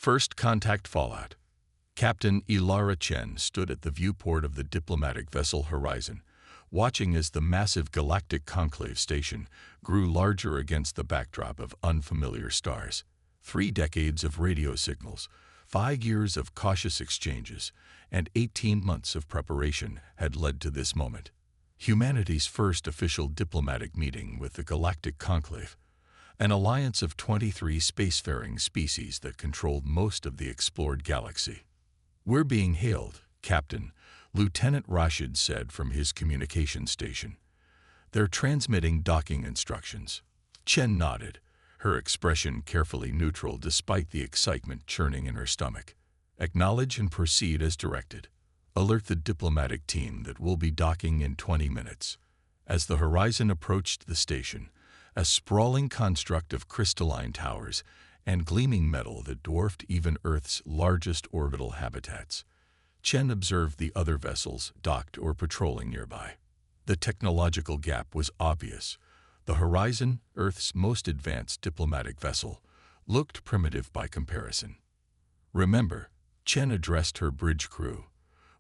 First contact fallout. Captain Ilara Chen stood at the viewport of the diplomatic vessel Horizon, watching as the massive Galactic Conclave station grew larger against the backdrop of unfamiliar stars. 3 decades of radio signals, 5 years of cautious exchanges, and 18 months of preparation had led to this moment. Humanity's first official diplomatic meeting with the Galactic Conclave, an alliance of 23 spacefaring species that controlled most of the explored galaxy. "We're being hailed, Captain," Lieutenant Rashid said from his communication station. "They're transmitting docking instructions." Chen nodded, her expression carefully neutral despite the excitement churning in her stomach. "Acknowledge and proceed as directed. Alert the diplomatic team that we'll be docking in 20 minutes. As the Horizon approached the station, a sprawling construct of crystalline towers and gleaming metal that dwarfed even Earth's largest orbital habitats, Chen observed the other vessels docked or patrolling nearby. The technological gap was obvious. The Horizon, Earth's most advanced diplomatic vessel, looked primitive by comparison. "Remember," Chen addressed her bridge crew,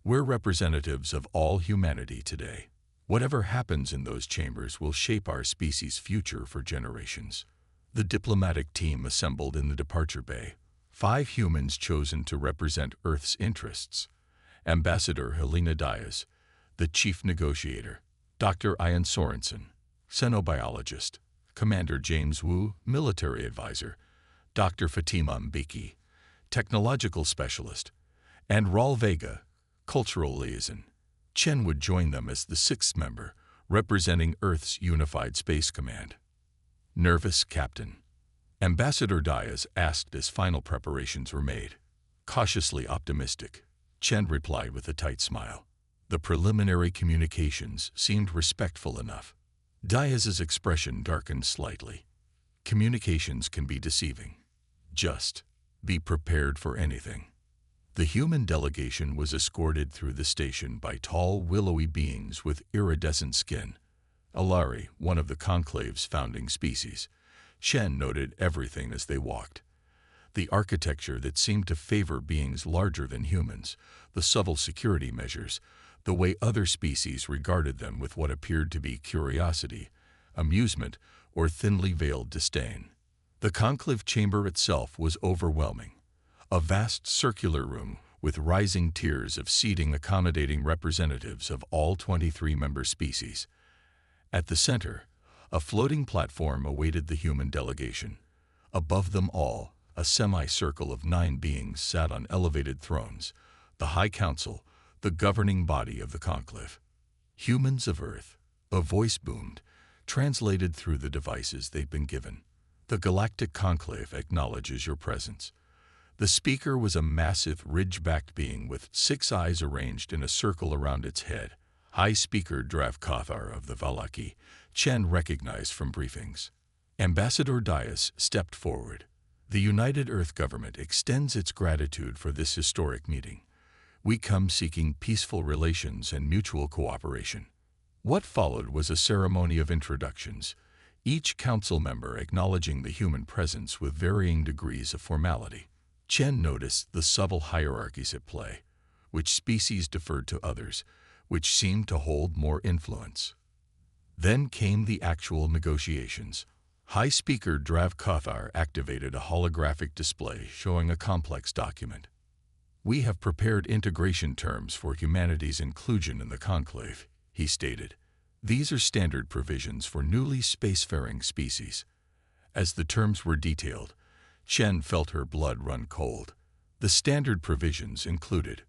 "we're representatives of all humanity today. Whatever happens in those chambers will shape our species' future for generations." The diplomatic team assembled in the departure bay, 5 humans chosen to represent Earth's interests: Ambassador Helena Diaz, the chief negotiator; Dr. Ian Sorensen, xenobiologist; Commander James Wu, military advisor; Dr. Fatima Mbeki, technological specialist; and Raul Vega, cultural liaison. Chen would join them as the 6th member, representing Earth's Unified Space Command. "Nervous, Captain?" Ambassador Diaz asked as final preparations were made. "Cautiously optimistic," Chen replied with a tight smile. The preliminary communications seemed respectful enough. Diaz's expression darkened slightly. "Communications can be deceiving. Just be prepared for anything." The human delegation was escorted through the station by tall, willowy beings with iridescent skin. Alari, one of the Conclave's founding species. Chen noted everything as they walked. The architecture that seemed to favor beings larger than humans, the subtle security measures, the way other species regarded them with what appeared to be curiosity, amusement, or thinly veiled disdain. The conclave chamber itself was overwhelming. A vast circular room with rising tiers of seating accommodating representatives of all 23 member species. At the center, a floating platform awaited the human delegation. Above them all, a semicircle of 9 beings sat on elevated thrones, the High Council, the governing body of the conclave. "Humans of Earth," a voice boomed, translated through the devices they'd been given. "The Galactic Conclave acknowledges your presence." The speaker was a massive, ridge-backed being with 6 eyes arranged in a circle around its head. High Speaker Drav Kothar of the Valaki, Chen recognized from briefings. Ambassador Diaz stepped forward. "The United Earth Government extends its gratitude for this historic meeting. We come seeking peaceful relations and mutual cooperation." What followed was a ceremony of introductions, each council member acknowledging the human presence with varying degrees of formality. Chen noticed the subtle hierarchies at play, which species deferred to others, which seemed to hold more influence. Then came the actual negotiations. High Speaker Drav Kothar activated a holographic display showing a complex document. "We have prepared integration terms for humanity's inclusion in the conclave," he stated. "These are standard provisions for newly spacefaring species." As the terms were detailed, Chen felt her blood run cold. The standard provisions included: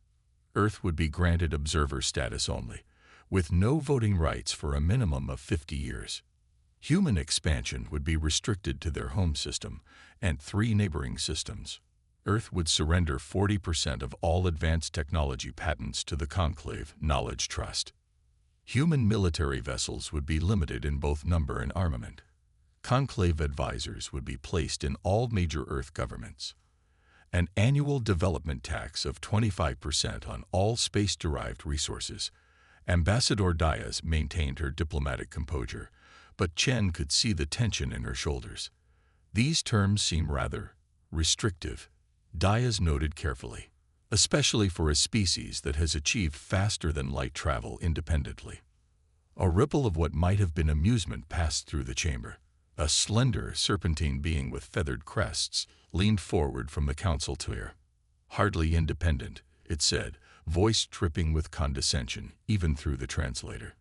Earth would be granted observer status only, with no voting rights for a minimum of 50 years. Human expansion would be restricted to their home system and 3 neighboring systems. Earth would surrender 40% of all advanced technology patents to the Conclave Knowledge Trust. Human military vessels would be limited in both number and armament. Conclave advisors would be placed in all major Earth governments. An annual development tax of 25% on all space-derived resources. Ambassador Diaz maintained her diplomatic composure, but Chen could see the tension in her shoulders. These terms seem rather restrictive. Diaz noted carefully, especially for a species that has achieved faster-than-light travel independently. A ripple of what might have been amusement passed through the chamber. A slender, serpentine being with feathered crests leaned forward from the council tier. "Hardly independent," it said, voice dripping with condescension, even through the translator.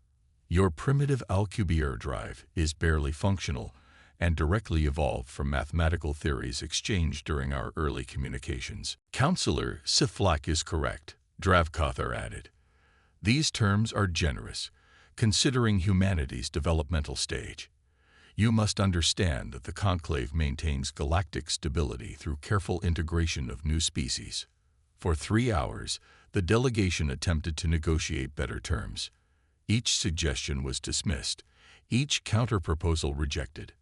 "Your primitive Alcubierre drive is barely functional and directly evolved from mathematical theories exchanged during our early communications." Counselor Siflak is correct, Dravkothar added. "These terms are generous, considering humanity's developmental stage. You must understand that the Conclave maintains galactic stability through careful integration of new species. For 3 hours, the delegation attempted to negotiate better terms. Each suggestion was dismissed, each counter-proposal rejected.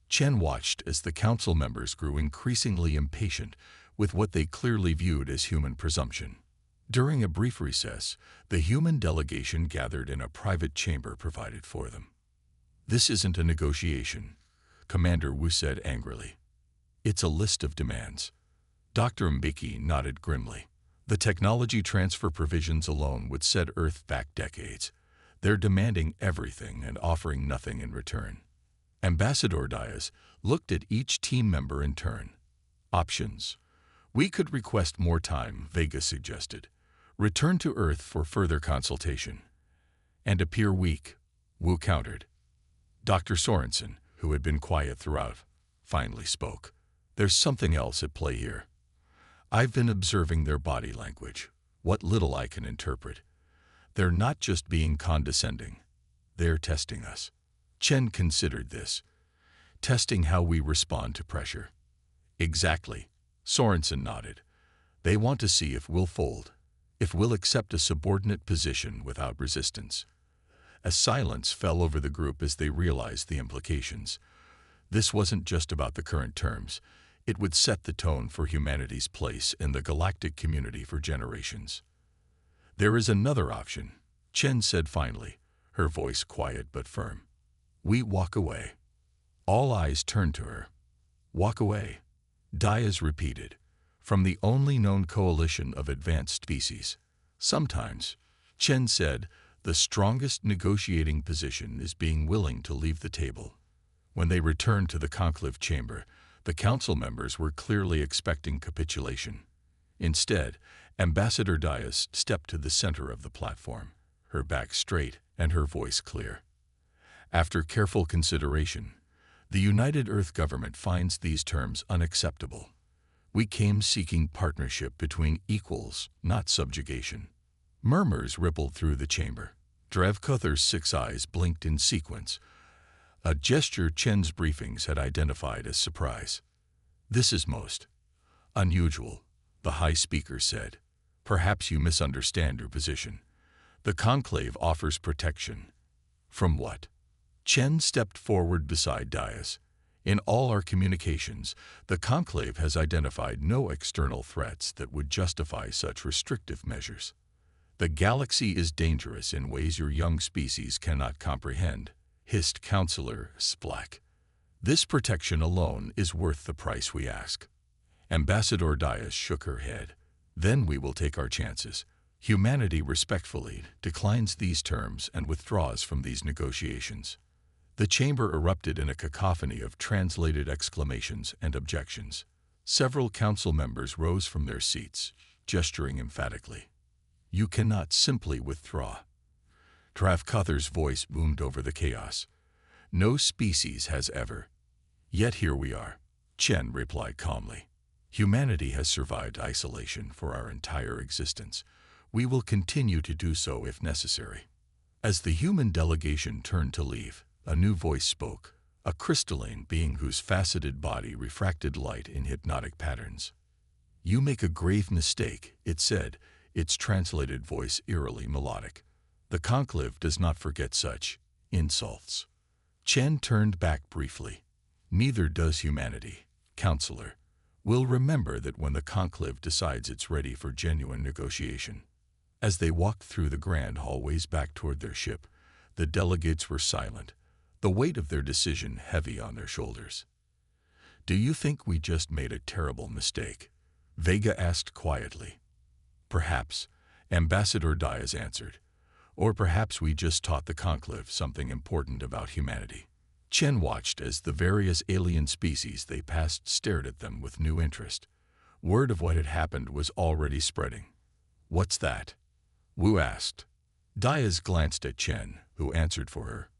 Chen watched as the council members grew increasingly impatient with what they clearly viewed as human presumption. During a brief recess, the human delegation gathered in a private chamber provided for them. "This isn't a negotiation," Commander Wu said angrily. "It's a list of demands." Dr. Mbeki nodded grimly. The technology transfer provisions alone would set Earth back decades. They're demanding everything and offering nothing in return. Ambassador Diaz looked at each team member in turn. "Options. We could request more time," Vega suggested. "Return to Earth for further consultation." "And appear weak," Wu countered. Dr. Sorensen, who had been quiet throughout, finally spoke. "There's something else at play here. I've been observing their body language, what little I can interpret. They're not just being condescending. They're testing us." Chen considered this. "Testing how we respond to pressure." "Exactly," Sorensen nodded. "They want to see if we'll fold, if we'll accept a subordinate position without resistance." A silence fell over the group as they realized the implications. This wasn't just about the current terms. It would set the tone for humanity's place in the galactic community for generations. "There is another option," Chen said finally, her voice quiet but firm. "We walk away." All eyes turned to her. "Walk away," Diaz repeated, "from the only known coalition of advanced species. Sometimes," Chen said, "the strongest negotiating position is being willing to leave the table." When they returned to the conclave chamber, the council members were clearly expecting capitulation. Instead, Ambassador Diaz stepped to the center of the platform, her back straight and her voice clear. "After careful consideration, the United Earth government finds these terms unacceptable. We came seeking partnership between equals, not subjugation." Murmurs rippled through the chamber. Dravkothar's 6 eyes blinked in sequence, a gesture Chen's briefings had identified as surprise. "This is most unusual," the High Speaker said. "Perhaps you misunderstand your position. The Conclave offers protection." "From what?" Chen stepped forward beside Diaz. "In all our communications, the Conclave has identified no external threats that would justify such restrictive measures. The galaxy is dangerous in ways your young species cannot comprehend," hissed Counselor Splak. "This protection alone is worth the price we ask." Ambassador Diaz shook her head. "Then we will take our chances. Humanity respectfully declines these terms and withdraws from these negotiations." The chamber erupted in a cacophony of translated exclamations and objections. Several council members rose from their seats, gesturing emphatically. "You cannot simply withdraw." Dravkothar's voice boomed over the chaos. "No species has ever." "Yet here we are," Chen replied calmly. "Humanity has survived isolation for our entire existence. We will continue to do so if necessary." As the human delegation turned to leave, a new voice spoke, a crystalline being whose faceted body refracted light in hypnotic patterns. "You make a grave mistake," it said, its translated voice eerily melodic. "The Conclave does not forget such insults." Chen turned back briefly. "Neither does humanity, Counselor. We'll remember that when the Conclave decides it's ready for genuine negotiation." As they walked through the grand hallways back toward their ship, the delegates were silent, the weight of their decision heavy on their shoulders. "Do you think we just made a terrible mistake?" Vega asked quietly. Perhaps, Ambassador Diaz answered. Or perhaps we just taught the conclave something important about humanity. Chen watched as the various alien species they passed stared at them with new interest. Word of what had happened was already spreading. What's that? Wu asked. Diaz glanced at Chen, who answered for her.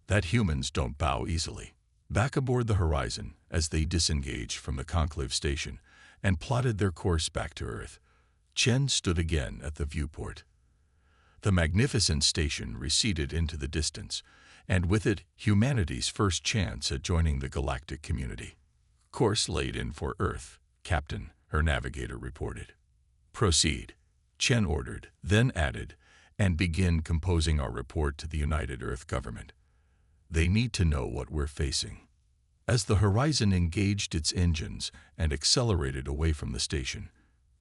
That humans don't bow easily. Back aboard the Horizon, as they disengaged from the conclave station and plotted their course back to Earth, Chen stood again at the viewport. The magnificent station receded into the distance, and with it, humanity's first chance at joining the galactic community. Course laid in for Earth, Captain, her navigator reported. Proceed, Chen ordered, then added, and begin composing our report to the United Earth government. They need to know what we're facing. As the Horizon engaged its engines and accelerated away from the station,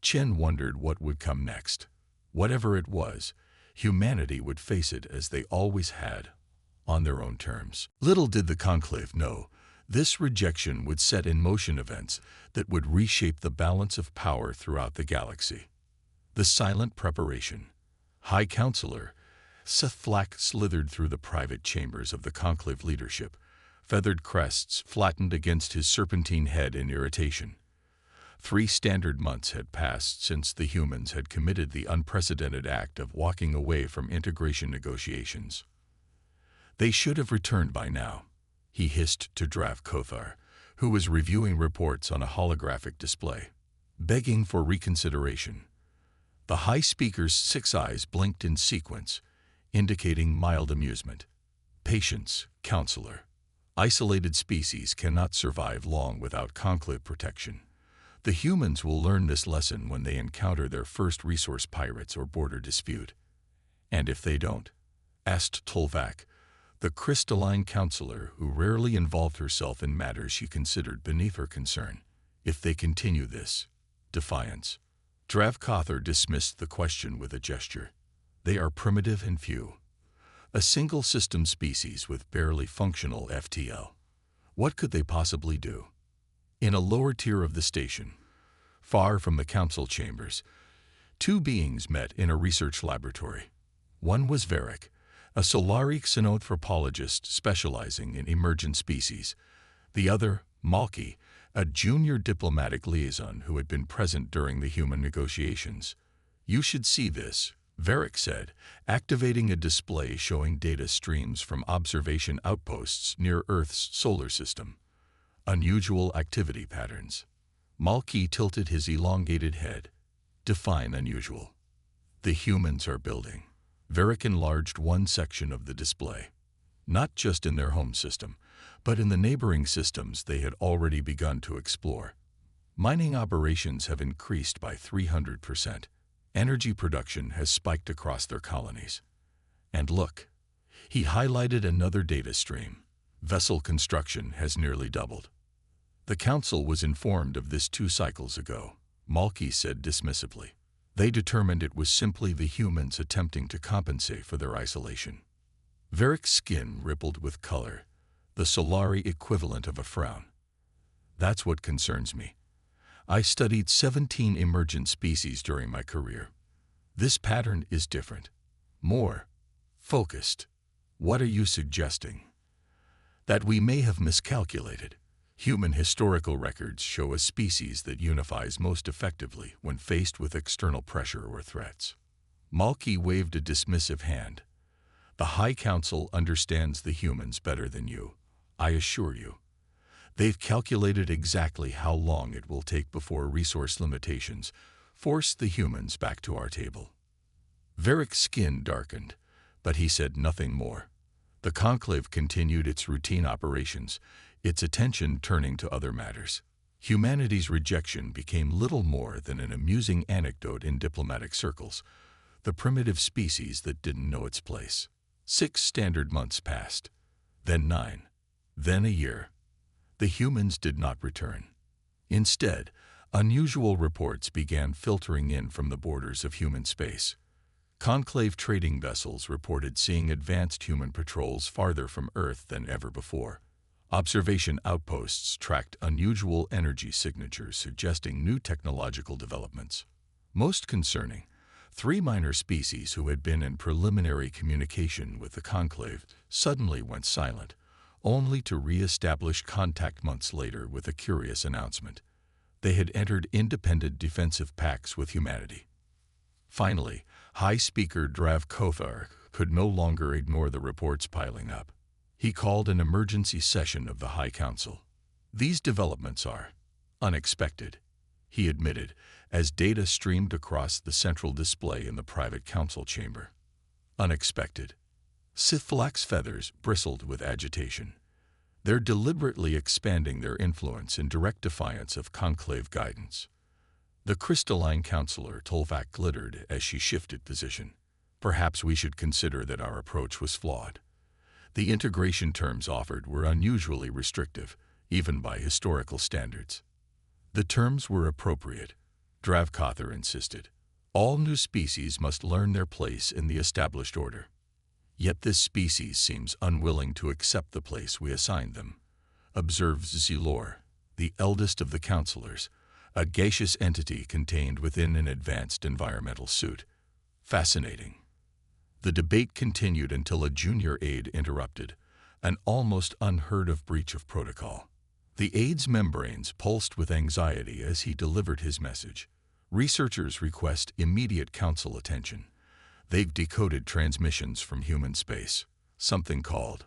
Chen wondered what would come next. Whatever it was, humanity would face it as they always had, on their own terms. Little did the conclave know, this rejection would set in motion events that would reshape the balance of power throughout the galaxy. The silent preparation. High Counselor Seth Flack slithered through the private chambers of the conclave leadership, feathered crests flattened against his serpentine head in irritation. 3 standard months had passed since the humans had committed the unprecedented act of walking away from integration negotiations. They should have returned by now, he hissed to Drav Kothar, who was reviewing reports on a holographic display, begging for reconsideration. The High Speaker's 6 eyes blinked in sequence, indicating mild amusement. Patience, Counselor. Isolated species cannot survive long without conclave protection. The humans will learn this lesson when they encounter their first resource pirates or border dispute. And if they don't? Asked Tolvac, the crystalline counselor who rarely involved herself in matters she considered beneath her concern. If they continue this defiance. Drav Kothar dismissed the question with a gesture. They are primitive and few. A single system species with barely functional FTL. What could they possibly do? In a lower tier of the station, far from the council chambers, 2 beings met in a research laboratory. One was Varric, a Solari xenanthropologist specializing in emergent species. The other, Malky, a junior diplomatic liaison who had been present during the human negotiations. You should see this, Varric said, activating a display showing data streams from observation outposts near Earth's solar system. Unusual activity patterns. Malky tilted his elongated head. Define unusual. The humans are building. Varric enlarged one section of the display. Not just in their home system, but in the neighboring systems they had already begun to explore. Mining operations have increased by 300%. Energy production has spiked across their colonies. And look, he highlighted another data stream. Vessel construction has nearly doubled. The Council was informed of this 2 cycles ago, Malky said dismissively. They determined it was simply the humans attempting to compensate for their isolation. Varric's skin rippled with color, the Solari equivalent of a frown. That's what concerns me. I studied 17 emergent species during my career. This pattern is different. More focused. What are you suggesting? That we may have miscalculated. Human historical records show a species that unifies most effectively when faced with external pressure or threats. Malky waved a dismissive hand. The High Council understands the humans better than you, I assure you. They've calculated exactly how long it will take before resource limitations force the humans back to our table. Varric's skin darkened, but he said nothing more. The conclave continued its routine operations, its attention turning to other matters. Humanity's rejection became little more than an amusing anecdote in diplomatic circles, the primitive species that didn't know its place. 6 standard months passed, then 9, then a year. The humans did not return. Instead, unusual reports began filtering in from the borders of human space. Conclave trading vessels reported seeing advanced human patrols farther from Earth than ever before. Observation outposts tracked unusual energy signatures suggesting new technological developments. Most concerning, 3 minor species who had been in preliminary communication with the conclave suddenly went silent, only to re-establish contact months later with a curious announcement. They had entered independent defensive pacts with humanity. Finally, High Speaker Drav Kothar could no longer ignore the reports piling up. He called an emergency session of the High Council. "These developments are unexpected," he admitted, as data streamed across the central display in the private council chamber. Unexpected. Sithflak's feathers bristled with agitation. "They're deliberately expanding their influence in direct defiance of conclave guidance." The crystalline counselor Tolvac glittered as she shifted position. "Perhaps we should consider that our approach was flawed. The integration terms offered were unusually restrictive, even by historical standards." "The terms were appropriate," Drav Kothar insisted. "All new species must learn their place in the established order. Yet this species seems unwilling to accept the place we assigned them," observed Zilor, the eldest of the counselors, a gaseous entity contained within an advanced environmental suit. "Fascinating." The debate continued until a junior aide interrupted, an almost unheard-of breach of protocol. The aide's membranes pulsed with anxiety as he delivered his message. "Researchers request immediate council attention. They've decoded transmissions from human space, something called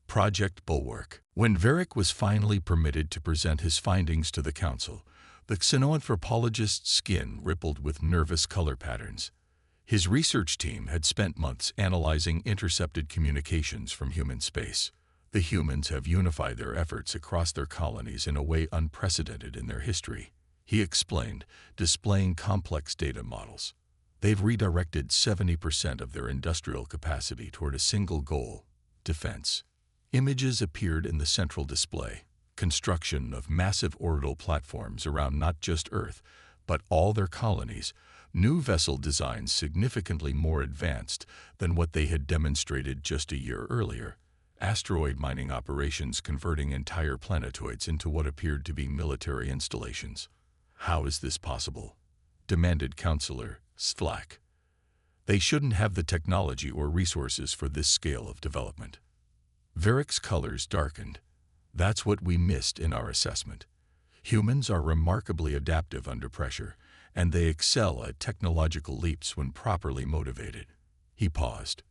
Project Bulwark." When Varric was finally permitted to present his findings to the council, the xenoanthropologist's skin rippled with nervous color patterns. His research team had spent months analyzing intercepted communications from human space. "The humans have unified their efforts across their colonies in a way unprecedented in their history," he explained, displaying complex data models. "They've redirected 70% of their industrial capacity toward a single goal: defense." Images appeared in the central display: construction of massive orbital platforms around not just Earth, but all their colonies, new vessel designs significantly more advanced than what they had demonstrated just a year earlier, asteroid mining operations converting entire planetoids into what appeared to be military installations. "How is this possible?" demanded Counselor Sithflak. "They shouldn't have the technology or resources for this scale of development." Varric's colors darkened. "That's what we missed in our assessment. Humans are remarkably adaptive under pressure, and they excel at technological leaps when properly motivated." He paused.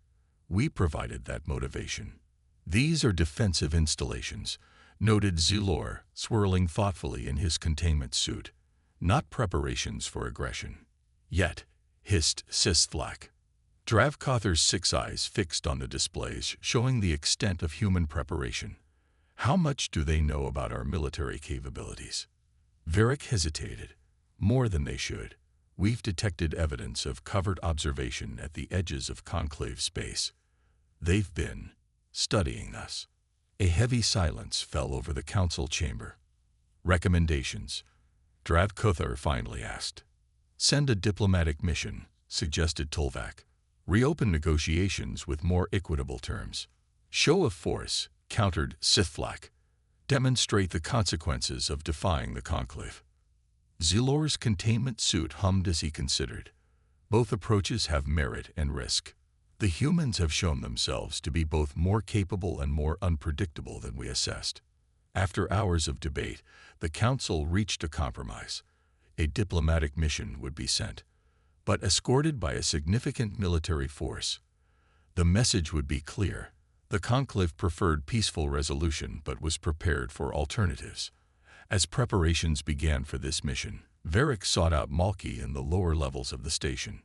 "We provided that motivation." "These are defensive installations," noted Zilor, swirling thoughtfully in his containment suit, "not preparations for aggression." "Yet," hissed Sithflak. Drav Kothar's 6 eyes fixed on the displays, showing the extent of human preparation. "How much do they know about our military capabilities?" Varric hesitated. "More than they should. We've detected evidence of covert observation at the edges of conclave space. They've been studying us." A heavy silence fell over the council chamber. "Recommendations?" Drav Kothar finally asked. "Send a diplomatic mission," suggested Tolvac. "Reopen negotiations with more equitable terms." "Show of force," countered Sithflak. "Demonstrate the consequences of defying the conclave." Zilor's containment suit hummed as he considered. "Both approaches have merit and risk. The humans have shown themselves to be both more capable and more unpredictable than we assessed." After hours of debate, the council reached a compromise. A diplomatic mission would be sent, but escorted by a significant military force. The message would be clear: the conclave preferred peaceful resolution but was prepared for alternatives. As preparations began for this mission, Varric sought out Malky in the lower levels of the station.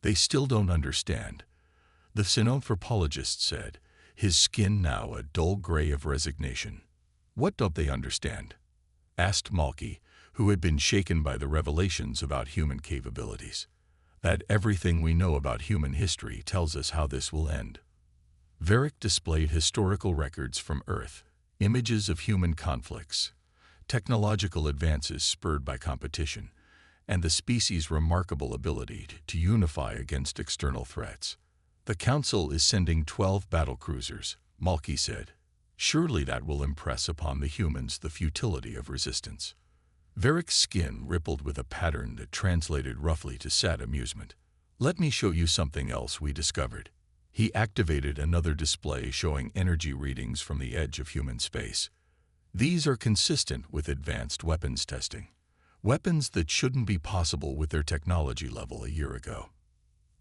"They still don't understand," the xenoanthropologist said, his skin now a dull gray of resignation. "What don't they understand?" asked Malky, who had been shaken by the revelations about human capabilities. "That everything we know about human history tells us how this will end." Varric displayed historical records from Earth, images of human conflicts, technological advances spurred by competition, and the species' remarkable ability to unify against external threats. "The Council is sending 12 battlecruisers," Malky said. Surely that will impress upon the humans the futility of resistance. Varric's skin rippled with a pattern that translated roughly to sad amusement. Let me show you something else we discovered. He activated another display showing energy readings from the edge of human space. These are consistent with advanced weapons testing. Weapons that shouldn't be possible with their technology level a year ago.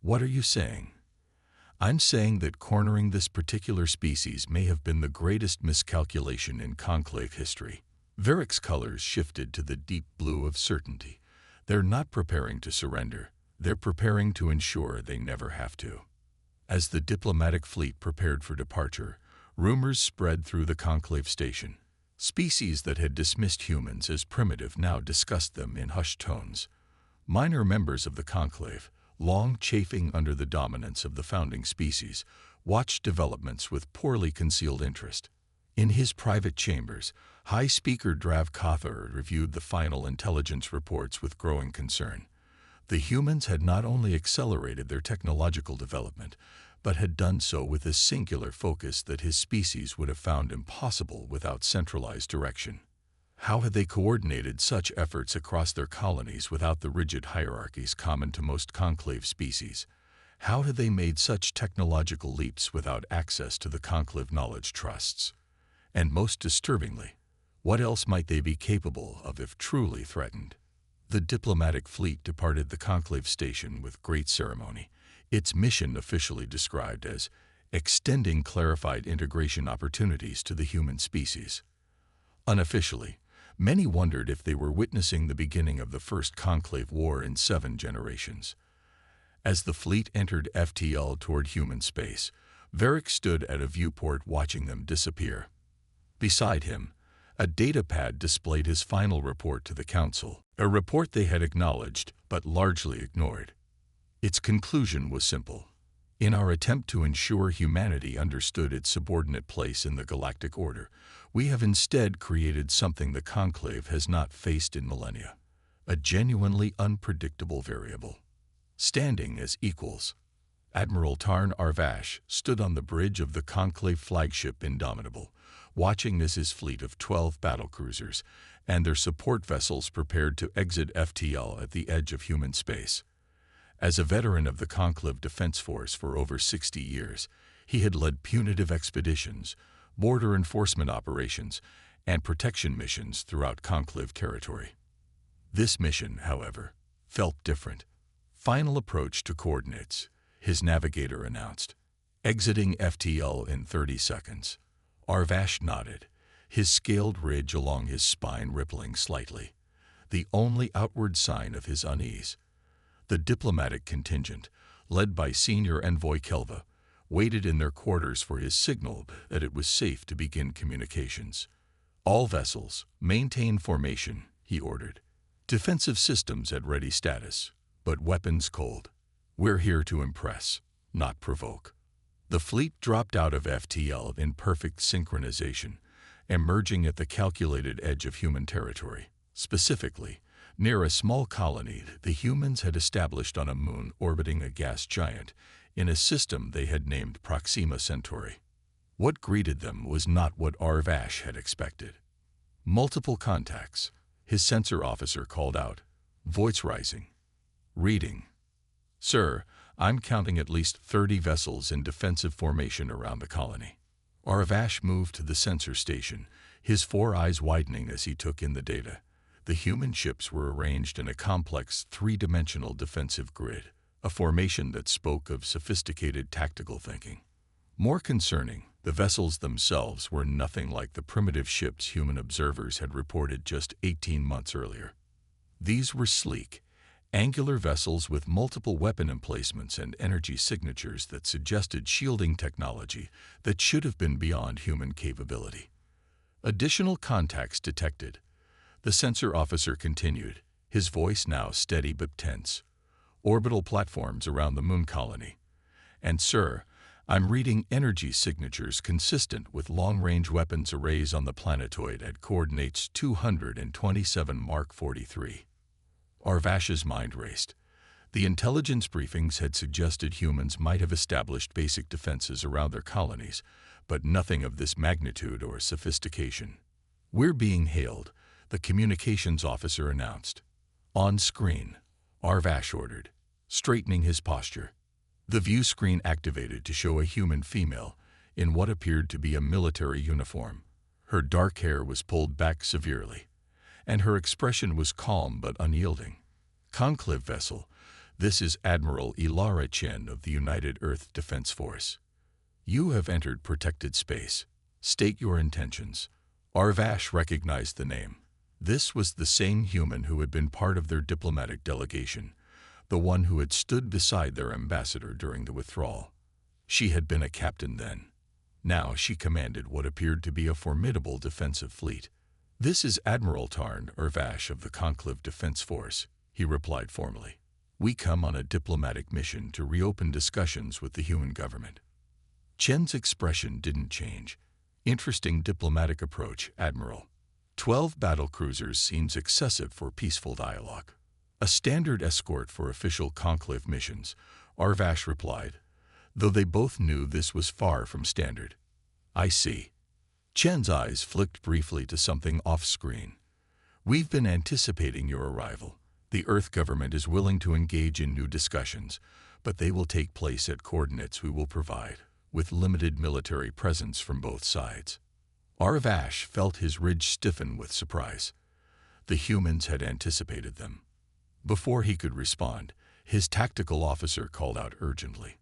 What are you saying? I'm saying that cornering this particular species may have been the greatest miscalculation in Conclave history. Varric's colors shifted to the deep blue of certainty. They're not preparing to surrender. They're preparing to ensure they never have to. As the diplomatic fleet prepared for departure, rumors spread through the Conclave station. Species that had dismissed humans as primitive now discussed them in hushed tones. Minor members of the Conclave, long chafing under the dominance of the founding species, watched developments with poorly concealed interest. In his private chambers, High Speaker Drav Kothar reviewed the final intelligence reports with growing concern. The humans had not only accelerated their technological development, but had done so with a singular focus that his species would have found impossible without centralized direction. How had they coordinated such efforts across their colonies without the rigid hierarchies common to most conclave species? How had they made such technological leaps without access to the conclave knowledge trusts? And most disturbingly, what else might they be capable of if truly threatened? The diplomatic fleet departed the conclave station with great ceremony, its mission officially described as extending clarified integration opportunities to the human species. Unofficially, many wondered if they were witnessing the beginning of the first conclave war in 7 generations. As the fleet entered FTL toward human space, Varric stood at a viewport watching them disappear. Beside him, a datapad displayed his final report to the Council, a report they had acknowledged but largely ignored. Its conclusion was simple. In our attempt to ensure humanity understood its subordinate place in the galactic order, we have instead created something the Conclave has not faced in millennia, a genuinely unpredictable variable. Standing as equals, Admiral Tarn Arvash stood on the bridge of the Conclave flagship Indomitable, watching as his fleet of 12 battlecruisers and their support vessels prepared to exit FTL at the edge of human space. As a veteran of the Conclave Defense Force for over 60 years, he had led punitive expeditions, border enforcement operations, and protection missions throughout Conclave territory. This mission, however, felt different. Final approach to coordinates, his navigator announced. Exiting FTL in 30 seconds. Arvash nodded, his scaled ridge along his spine rippling slightly, the only outward sign of his unease. The diplomatic contingent, led by Senior Envoy Kelva, waited in their quarters for his signal that it was safe to begin communications. All vessels, maintain formation, he ordered. Defensive systems at ready status, but weapons cold. We're here to impress, not provoke. The fleet dropped out of FTL in perfect synchronization, emerging at the calculated edge of human territory. Specifically, near a small colony the humans had established on a moon orbiting a gas giant in a system they had named Proxima Centauri. What greeted them was not what Arvash had expected. Multiple contacts, his sensor officer called out, voice rising. Reading. Sir, I'm counting at least 30 vessels in defensive formation around the colony. Arvash moved to the sensor station, his 4 eyes widening as he took in the data. The human ships were arranged in a complex 3-dimensional defensive grid, a formation that spoke of sophisticated tactical thinking. More concerning, the vessels themselves were nothing like the primitive ships human observers had reported just 18 months earlier. These were sleek, angular vessels with multiple weapon emplacements and energy signatures that suggested shielding technology that should have been beyond human capability. Additional contacts detected. The sensor officer continued, his voice now steady but tense. Orbital platforms around the moon colony. And sir, I'm reading energy signatures consistent with long-range weapons arrays on the planetoid at coordinates 227 Mark 43. Arvash's mind raced. The intelligence briefings had suggested humans might have established basic defenses around their colonies, but nothing of this magnitude or sophistication. "We're being hailed," the communications officer announced. "On screen," Arvash ordered, straightening his posture. The view screen activated to show a human female in what appeared to be a military uniform. Her dark hair was pulled back severely, and her expression was calm but unyielding. "Conclave vessel, this is Admiral Ilara Chen of the United Earth Defense Force. You have entered protected space. State your intentions." Arvash recognized the name. This was the same human who had been part of their diplomatic delegation, the one who had stood beside their ambassador during the withdrawal. She had been a captain then. Now she commanded what appeared to be a formidable defensive fleet. "This is Admiral Tarn Arvash of the Conclave Defense Force," he replied formally. "We come on a diplomatic mission to reopen discussions with the human government." Chen's expression didn't change. "Interesting diplomatic approach, Admiral. 12 battlecruisers seems excessive for peaceful dialogue." "A standard escort for official conclave missions," Arvash replied, though they both knew this was far from standard. "I see." Chen's eyes flicked briefly to something off-screen. "We've been anticipating your arrival. The Earth government is willing to engage in new discussions, but they will take place at coordinates we will provide, with limited military presence from both sides." Arvash felt his ridge stiffen with surprise. The humans had anticipated them. Before he could respond, his tactical officer called out urgently,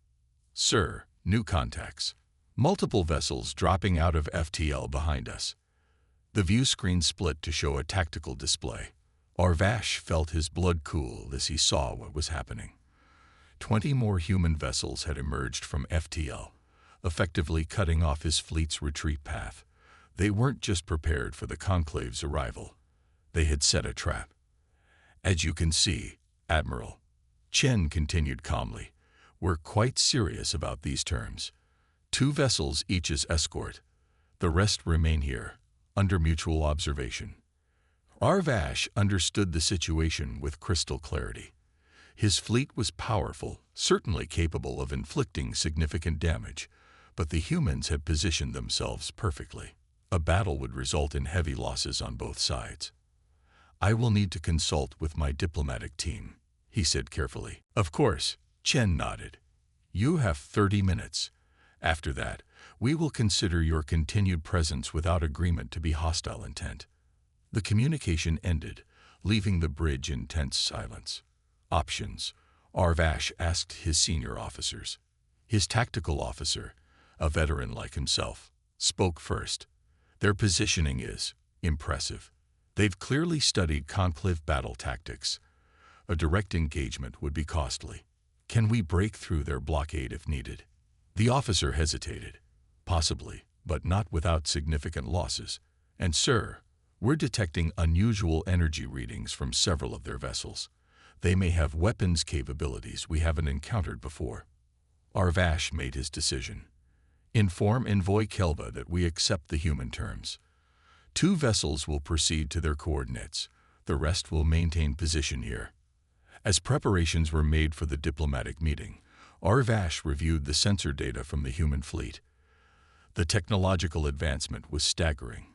"Sir, new contacts. Multiple vessels dropping out of FTL behind us." The view screen split to show a tactical display. Arvash felt his blood cool as he saw what was happening. 20 more human vessels had emerged from FTL, effectively cutting off his fleet's retreat path. They weren't just prepared for the Conclave's arrival. They had set a trap. "As you can see, Admiral," Chen continued calmly, "we're quite serious about these terms. 2 vessels each as escort. The rest remain here, under mutual observation." Arvash understood the situation with crystal clarity. His fleet was powerful, certainly capable of inflicting significant damage, but the humans had positioned themselves perfectly. A battle would result in heavy losses on both sides. "I will need to consult with my diplomatic team," he said carefully. "Of course," Chen nodded. "You have 30 minutes. After that, we will consider your continued presence without agreement to be hostile intent." The communication ended, leaving the bridge in tense silence. "Options," Arvash asked his senior officers. His tactical officer, a veteran like himself, spoke first. "Their positioning is impressive. They've clearly studied conclave battle tactics. A direct engagement would be costly. Can we break through their blockade if needed?" The officer hesitated. "Possibly, but not without significant losses. And sir, we're detecting unusual energy readings from several of their vessels. They may have weapons capabilities we haven't encountered before." Arvash made his decision. "Inform Envoy Kelva that we accept the human terms. 2 vessels will proceed to their coordinates. The rest will maintain position here." As preparations were made for the diplomatic meeting, Arvash reviewed the sensor data from the human fleet. The technological advancement was staggering.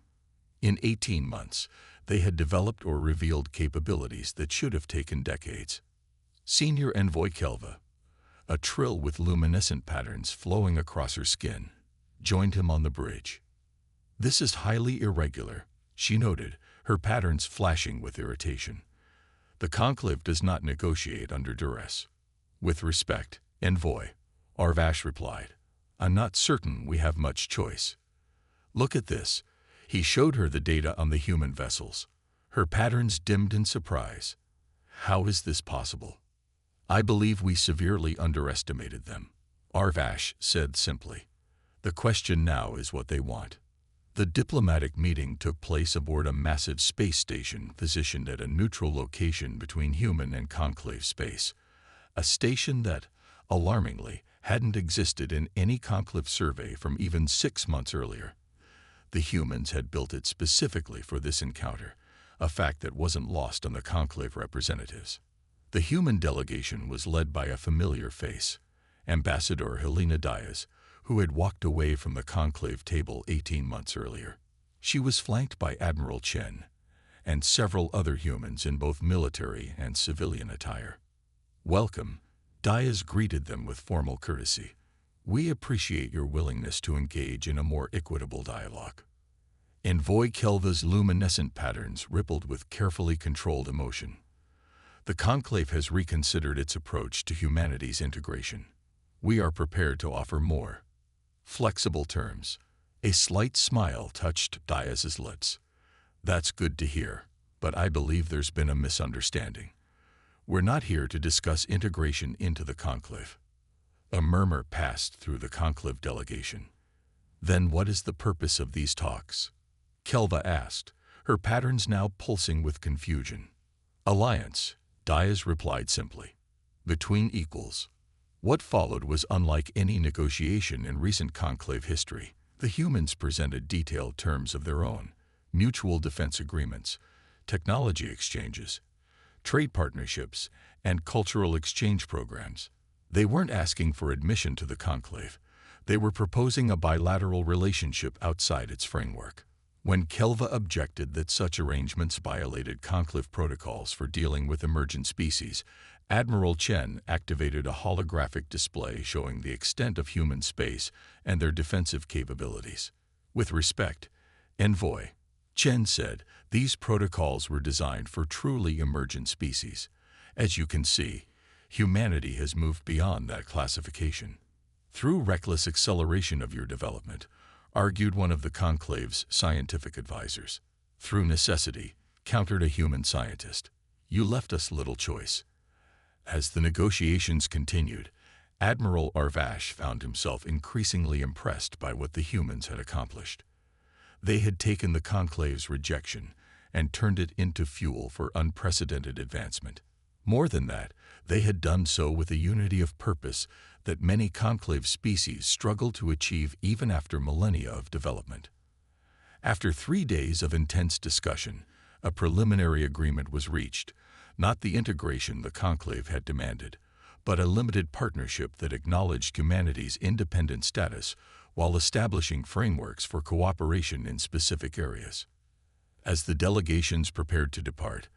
In 18 months, they had developed or revealed capabilities that should have taken decades. Senior Envoy Kelva, a trill with luminescent patterns flowing across her skin, joined him on the bridge. "This is highly irregular," she noted, her patterns flashing with irritation. "The Conclave does not negotiate under duress." "With respect, Envoy," Arvash replied, "I'm not certain we have much choice. Look at this." He showed her the data on the human vessels. Her patterns dimmed in surprise. "How is this possible?" "I believe we severely underestimated them," Arvash said simply. "The question now is what they want." The diplomatic meeting took place aboard a massive space station positioned at a neutral location between human and conclave space, a station that, alarmingly, hadn't existed in any conclave survey from even 6 months earlier. The humans had built it specifically for this encounter, a fact that wasn't lost on the conclave representatives. The human delegation was led by a familiar face, Ambassador Helena Diaz, who had walked away from the conclave table 18 months earlier. She was flanked by Admiral Chen and several other humans in both military and civilian attire. "Welcome," Diaz greeted them with formal courtesy. "We appreciate your willingness to engage in a more equitable dialogue." Envoy Kelva's luminescent patterns rippled with carefully controlled emotion. "The Conclave has reconsidered its approach to humanity's integration. We are prepared to offer more flexible terms." A slight smile touched Diaz's lips. "That's good to hear, but I believe there's been a misunderstanding. We're not here to discuss integration into the Conclave." A murmur passed through the Conclave delegation. "Then what is the purpose of these talks?" Kelva asked, her patterns now pulsing with confusion. "Alliance," Diaz replied simply. "Between equals." What followed was unlike any negotiation in recent Conclave history. The humans presented detailed terms of their own: mutual defense agreements, technology exchanges, trade partnerships, and cultural exchange programs. They weren't asking for admission to the Conclave. They were proposing a bilateral relationship outside its framework. When Kelva objected that such arrangements violated Conclave protocols for dealing with emergent species, Admiral Chen activated a holographic display showing the extent of human space and their defensive capabilities. "With respect, Envoy," Chen said, "these protocols were designed for truly emergent species. As you can see, humanity has moved beyond that classification. Through reckless acceleration of your development," argued one of the Conclave's scientific advisors. "Through necessity," countered a human scientist. "You left us little choice." As the negotiations continued, Admiral Arvash found himself increasingly impressed by what the humans had accomplished. They had taken the Conclave's rejection and turned it into fuel for unprecedented advancement. More than that, they had done so with a unity of purpose that many Conclave species struggle to achieve even after millennia of development. After 3 days of intense discussion, a preliminary agreement was reached, not the integration the Conclave had demanded, but a limited partnership that acknowledged humanity's independent status while establishing frameworks for cooperation in specific areas. As the delegations prepared to depart,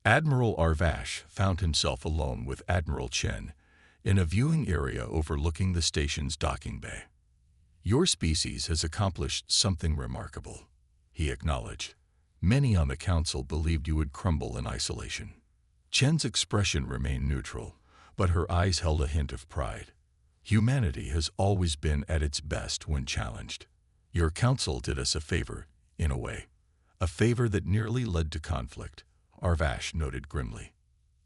Admiral Arvash found himself alone with Admiral Chen in a viewing area overlooking the station's docking bay. "Your species has accomplished something remarkable," he acknowledged. "Many on the council believed you would crumble in isolation." Chen's expression remained neutral, but her eyes held a hint of pride. "Humanity has always been at its best when challenged. Your council did us a favor, in a way. A favor that nearly led to conflict," Arvash noted grimly.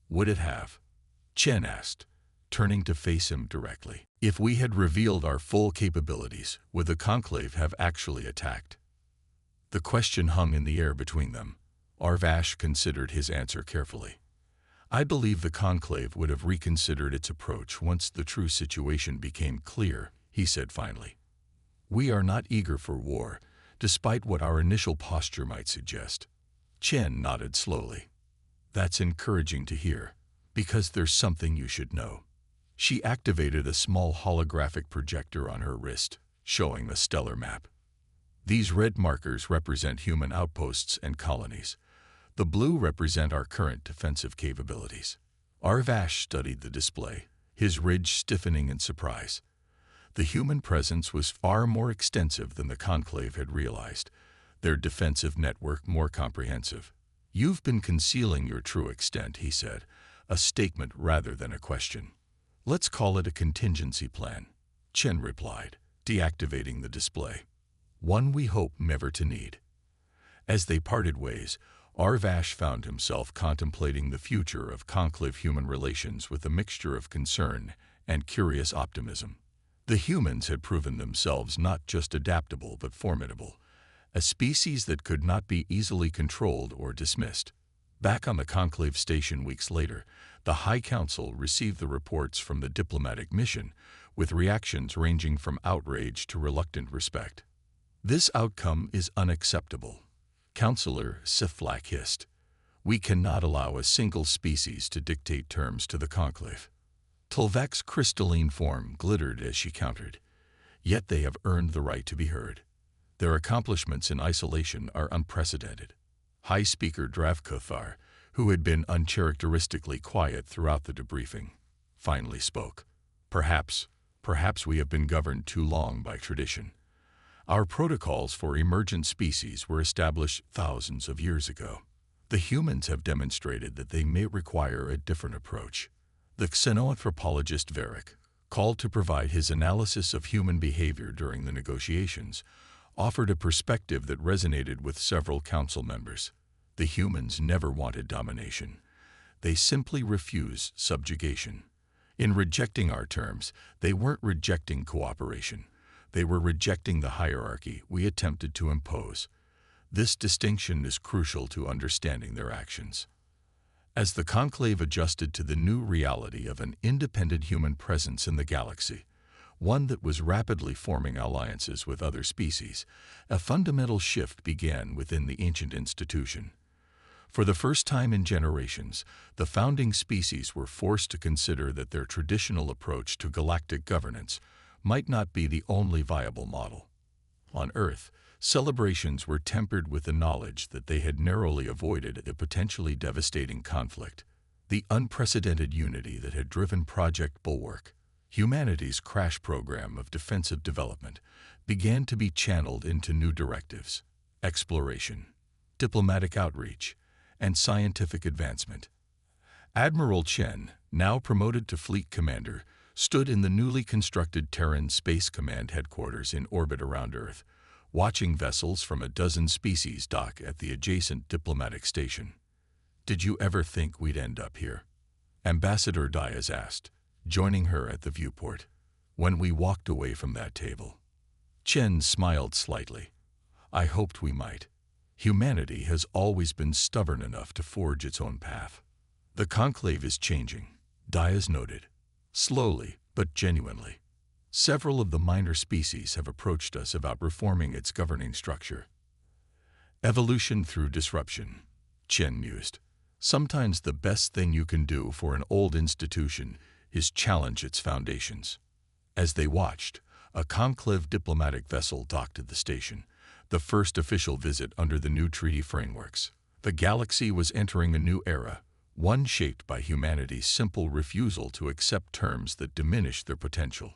"Would it have?" Chen asked, turning to face him directly. "If we had revealed our full capabilities, would the Conclave have actually attacked?" The question hung in the air between them. Arvash considered his answer carefully. "I believe the Conclave would have reconsidered its approach once the true situation became clear," he said finally. "We are not eager for war, despite what our initial posture might suggest." Chen nodded slowly. "That's encouraging to hear, because there's something you should know." She activated a small holographic projector on her wrist, showing the stellar map. "These red markers represent human outposts and colonies. The blue represent our current defensive capabilities." Arvash studied the display, his ridge stiffening in surprise. The human presence was far more extensive than the Conclave had realized, their defensive network more comprehensive. "You've been concealing your true extent," he said, a statement rather than a question. "Let's call it a contingency plan," Chen replied, deactivating the display. "One we hope never to need." As they parted ways, Arvash found himself contemplating the future of Conclave-human relations with a mixture of concern and curious optimism. The humans had proven themselves not just adaptable but formidable, a species that could not be easily controlled or dismissed. Back on the Conclave station weeks later, the High Council received the reports from the diplomatic mission, with reactions ranging from outrage to reluctant respect. "This outcome is unacceptable," Councillor Siflak hissed. "We cannot allow a single species to dictate terms to the Conclave." Tulvek's crystalline form glittered as she countered. yet they have earned the right to be heard. Their accomplishments in isolation are unprecedented. High Speaker Dravkothar, who had been uncharacteristically quiet throughout the debriefing, finally spoke. Perhaps we have been governed too long by tradition. Our protocols for emergent species were established thousands of years ago. The humans have demonstrated that they may require a different approach. The xenoanthropologist Varick, called to provide his analysis of human behavior during the negotiations, offered a perspective that resonated with several council members. The humans never wanted domination. They simply refused subjugation. In rejecting our terms, they weren't rejecting cooperation. They were rejecting the hierarchy we attempted to impose. This distinction is crucial to understanding their actions. As the conclave adjusted to the new reality of an independent human presence in the galaxy, one that was rapidly forming alliances with other species, a fundamental shift began within the ancient institution. For the first time in generations, the founding species were forced to consider that their traditional approach to galactic governance might not be the only viable model. On Earth, celebrations were tempered with the knowledge that they had narrowly avoided a potentially devastating conflict. The unprecedented unity that had driven Project Bulwark, humanity's crash program of defensive development, began to be channeled into new directives: exploration, diplomatic outreach, and scientific advancement. Admiral Chen, now promoted to fleet commander, stood in the newly constructed Terran Space Command headquarters in orbit around Earth, watching vessels from a dozen species dock at the adjacent diplomatic station. "Did you ever think we'd end up here?" Ambassador Diaz asked, joining her at the viewport. "When we walked away from that table." Chen smiled slightly. "I hoped we might. Humanity has always been stubborn enough to forge its own path." "The conclave is changing," Diaz noted. "Slowly, but genuinely. Several of the minor species have approached us about reforming its governing structure." "Evolution through disruption," Chen mused. "Sometimes the best thing you can do for an old institution is challenge its foundations." As they watched, a conclave diplomatic vessel docked at the station, the first official visit under the new treaty frameworks. The galaxy was entering a new era, one shaped by humanity's simple refusal to accept terms that diminished their potential.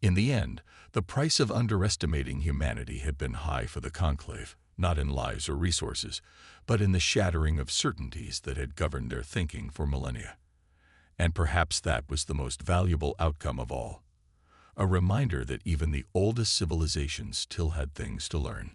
In the end, the price of underestimating humanity had been high for the conclave, not in lives or resources, but in the shattering of certainties that had governed their thinking for millennia. And perhaps that was the most valuable outcome of all: a reminder that even the oldest civilizations still had things to learn.